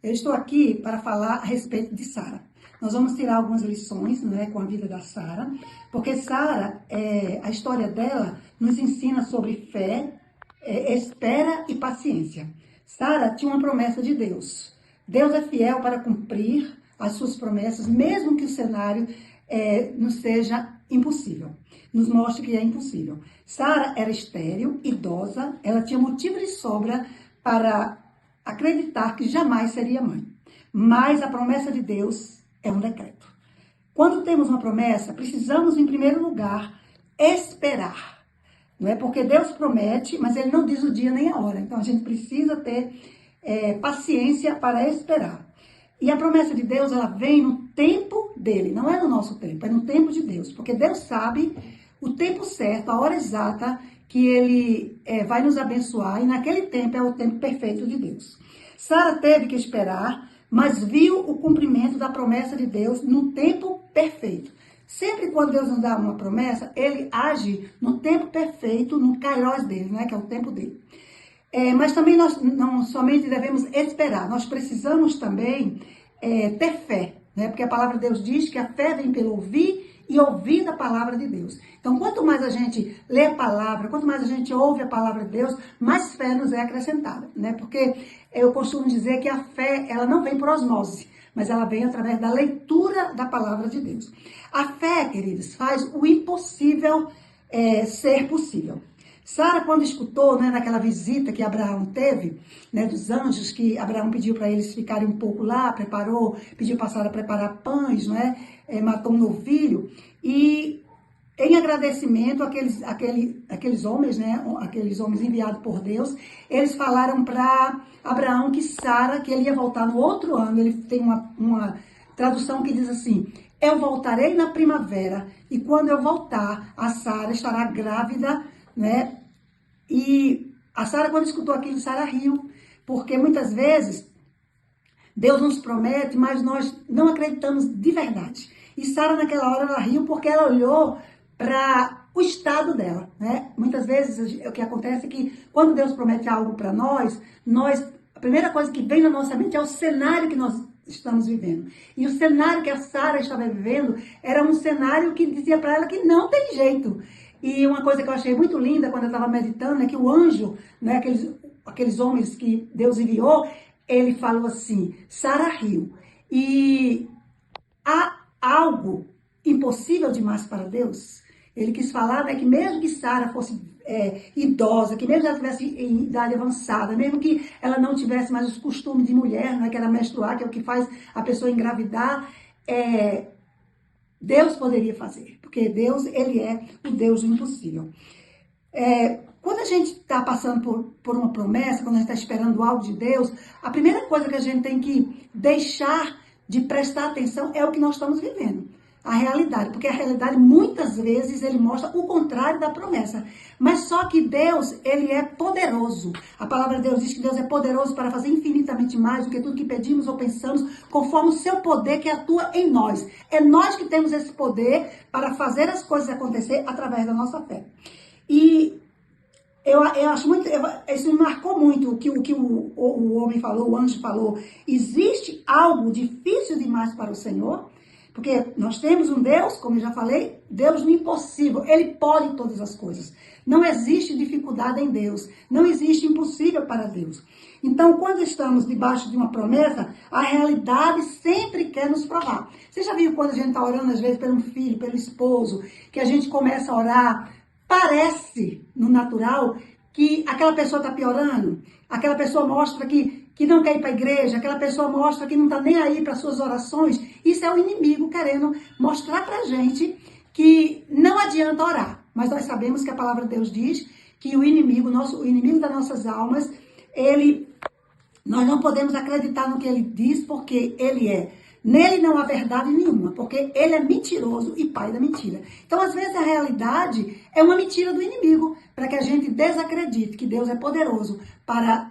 Eu estou aqui para falar a respeito de Sara. Nós vamos tirar algumas lições, com a vida da Sara, porque Sara, a história dela nos ensina sobre fé, espera e paciência. Sara tinha uma promessa de Deus. Deus é fiel para cumprir as suas promessas, mesmo que o cenário nos seja impossível, nos mostre que é impossível. Sara era estéril, idosa, ela tinha motivo de sobra para acreditar que jamais seria mãe. Mas a promessa de Deus é um decreto. Quando temos uma promessa, precisamos, em primeiro lugar, esperar. Não é porque Deus promete, mas Ele não diz o dia nem a hora. Então, a gente precisa ter paciência para esperar. E a promessa de Deus, ela vem no tempo dele, não é no nosso tempo, é no tempo de Deus. Porque Deus sabe o tempo certo, a hora exata que Ele vai nos abençoar, e naquele tempo é o tempo perfeito de Deus. Sara teve que esperar, mas viu o cumprimento da promessa de Deus no tempo perfeito. Sempre quando Deus nos dá uma promessa, Ele age no tempo perfeito, no kairos dele, que é o tempo dele. Mas também nós não somente devemos esperar, nós precisamos também ter fé, porque a palavra de Deus diz que a fé vem pelo ouvir e ouvir a palavra de Deus. Então, quanto mais a gente lê a palavra, quanto mais a gente ouve a palavra de Deus, mais fé nos é acrescentada, Porque eu costumo dizer que a fé, ela não vem por osmose, mas ela vem através da leitura da palavra de Deus. A fé, queridos, faz o impossível ser possível. Sara, quando escutou, naquela visita que Abraão teve, dos anjos, que Abraão pediu para eles ficarem um pouco lá, pediu para Sara preparar pães, matou um novilho, e em agradecimento, aqueles homens, aqueles homens enviados por Deus, eles falaram para Abraão que Sara, que ele ia voltar no outro ano. Ele tem uma tradução que diz assim: eu voltarei na primavera, e quando eu voltar, a Sara estará grávida, E a Sara, quando escutou aquilo, Sara riu, porque muitas vezes Deus nos promete, mas nós não acreditamos de verdade. E Sara, naquela hora, ela riu porque ela olhou para o estado dela, Muitas vezes o que acontece é que quando Deus promete algo para nós, a primeira coisa que vem na nossa mente é o cenário que nós estamos vivendo. E o cenário que a Sara estava vivendo era um cenário que dizia para ela que não tem jeito. E uma coisa que eu achei muito linda quando eu estava meditando é que o anjo, aqueles homens que Deus enviou, ele falou assim: Sara riu. E há algo impossível demais para Deus? Ele quis falar que mesmo que Sara fosse idosa, que mesmo ela tivesse em idade avançada, mesmo que ela não tivesse mais os costumes de mulher, que era menstruar, que é o que faz a pessoa engravidar, Deus poderia fazer, porque Deus, Ele é o Deus do impossível. Quando a gente está passando por uma promessa, quando a gente está esperando algo de Deus, a primeira coisa que a gente tem que deixar de prestar atenção é o que nós estamos vivendo. A realidade, porque a realidade muitas vezes ele mostra o contrário da promessa. Mas só que Deus, ele é poderoso. A palavra de Deus diz que Deus é poderoso para fazer infinitamente mais do que tudo que pedimos ou pensamos, conforme o seu poder que atua em nós. É nós que temos esse poder para fazer as coisas acontecer através da nossa fé. E eu acho muito, isso me marcou muito o que o homem falou, o anjo falou. Existe algo difícil demais para o Senhor? Porque nós temos um Deus, como eu já falei, Deus no impossível. Ele pode todas as coisas. Não existe dificuldade em Deus. Não existe impossível para Deus. Então, quando estamos debaixo de uma promessa, a realidade sempre quer nos provar. Você já viu quando a gente está orando, às vezes, pelo filho, pelo esposo, que a gente começa a orar, parece, no natural, que aquela pessoa está piorando, aquela pessoa mostra que não quer ir para a igreja, aquela pessoa mostra que não está nem aí para suas orações. Isso é o inimigo querendo mostrar para a gente que não adianta orar. Mas nós sabemos que a palavra de Deus diz que o inimigo das nossas almas, nós não podemos acreditar no que ele diz, porque nele não há verdade nenhuma, porque ele é mentiroso e pai da mentira. Então, às vezes, a realidade é uma mentira do inimigo, para que a gente desacredite que Deus é poderoso para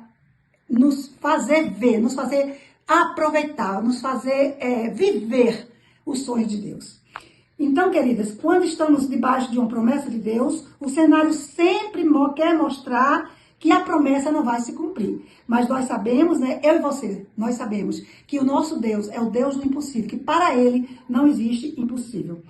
nos fazer ver, nos fazer aproveitar, nos fazer viver os sonhos de Deus. Então, queridas, quando estamos debaixo de uma promessa de Deus, o cenário sempre quer mostrar que a promessa não vai se cumprir. Mas nós sabemos, né, eu e você, nós sabemos que o nosso Deus é o Deus do impossível, que para ele não existe impossível.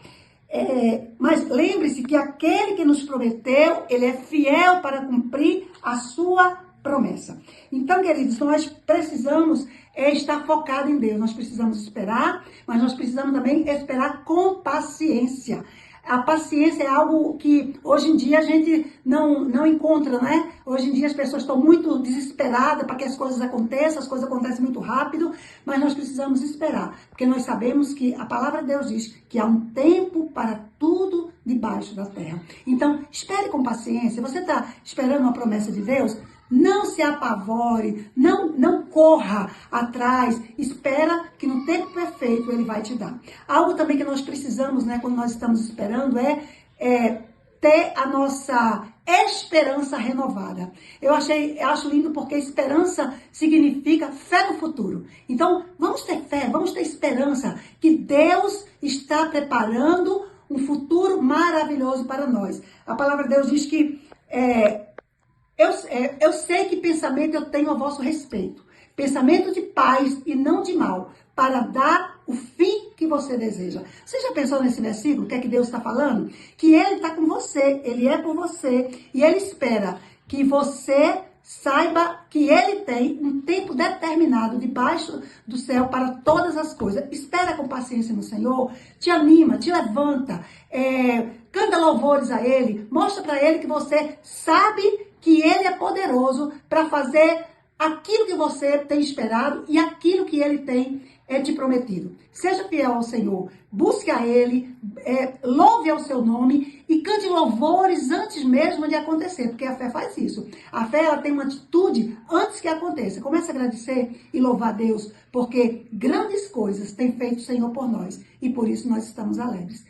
Mas lembre-se que aquele que nos prometeu, ele é fiel para cumprir a sua promessa. Então, queridos, nós precisamos estar focados em Deus. Nós precisamos esperar, mas nós precisamos também esperar com paciência. A paciência é algo que hoje em dia a gente não encontra, né? Hoje em dia as pessoas estão muito desesperadas para que as coisas acontecem muito rápido, mas nós precisamos esperar, porque nós sabemos que a palavra de Deus diz que há um tempo para tudo debaixo da terra. Então, espere com paciência. Você está esperando uma promessa de Deus? Não se apavore, não corra atrás, espera que no tempo perfeito ele vai te dar. Algo também que nós precisamos, né, quando nós estamos esperando, é ter a nossa esperança renovada. Eu acho lindo porque esperança significa fé no futuro. Então, vamos ter fé, vamos ter esperança que Deus está preparando um futuro maravilhoso para nós. A palavra de Deus diz que eu sei que pensamento eu tenho a vosso respeito. Pensamento de paz e não de mal, para dar o fim que você deseja. Você já pensou nesse versículo? O que é que Deus está falando? Que Ele está com você, Ele é por você, e Ele espera que você saiba que Ele tem um tempo determinado debaixo do céu para todas as coisas. Espera com paciência no Senhor, te anima, te levanta, canta louvores a Ele, mostra para Ele que você sabe que Ele é poderoso para fazer aquilo que você tem esperado e aquilo que Ele tem te prometido. Seja fiel ao Senhor, busque a Ele, louve ao seu nome e cante louvores antes mesmo de acontecer, porque a fé faz isso. A fé, ela tem uma atitude antes que aconteça. Comece a agradecer e louvar a Deus, porque grandes coisas tem feito o Senhor por nós e por isso nós estamos alegres.